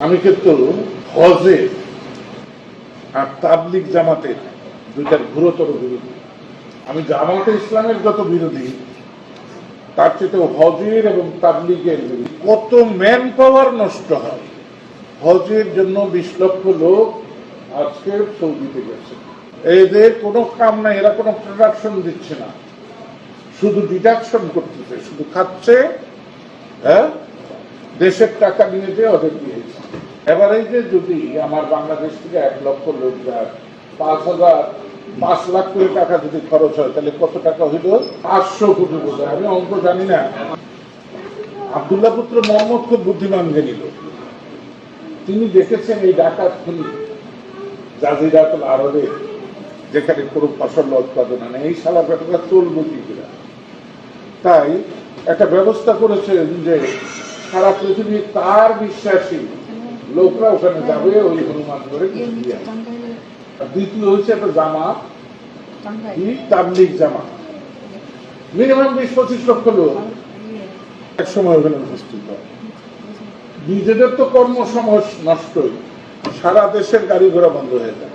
আমি কিন্তু হজের আর তাবলিগ জামাতের দুইটার ঘোরতর বিরোধী। আমি জামাতে ইসলামের যত বিরোধী তার চেয়ে হজের এবং তাবলিগের বিরোধী। কত ম্যান পাওয়ার নষ্ট হয় হজের জন্য। 20 লক্ষ লোক আজকে সৌদিতে গেছে, এদের কোনো কাম নাই, এরা কোনো প্রোডাকশন দিচ্ছে না, শুধু ডিডাকশন করতেছে, শুধু খাচ্ছে। হ্যাঁ, দেশের টাকা নিয়ে যে ওদের দিয়েছে। এবার এই যে যদি আমার বাংলাদেশ থেকে 1 লক্ষ লোক যায়, 5 লাখ করে টাকা যদি খরচ হয়, তাহলে কত টাকা হইল? 500 কোটি বোধ। আমি অঙ্ক জানি না। আব্দুল্লাহ পুত্র মোহাম্মদ খুব বুদ্ধিমান জ্ঞানী লোক। তিনি দেখেছেন এই ডাকাত খনি জাজিরাতুল আরবে, যেখানে কোনো ফসল উৎপাদন নেই, এই সালা পেটটা চলবে কি করে। তাই একটা ব্যবস্থা করেছেন যে সারা পৃথিবী তার বিশ্বাসী লোকরা ওখানে যাবে, ওই হনুমান করে। দ্বিতীয় হচ্ছে একটা জামাত, তাবলিগ জামাত, মিনিমাম 20-25 লক্ষ লোক এক সময় ওখানে উপস্থিত হয়। নিজেদের তো কর্মসময় নষ্টই, সারা দেশের গাড়ি ঘোড়া বন্ধ হয়ে যায়।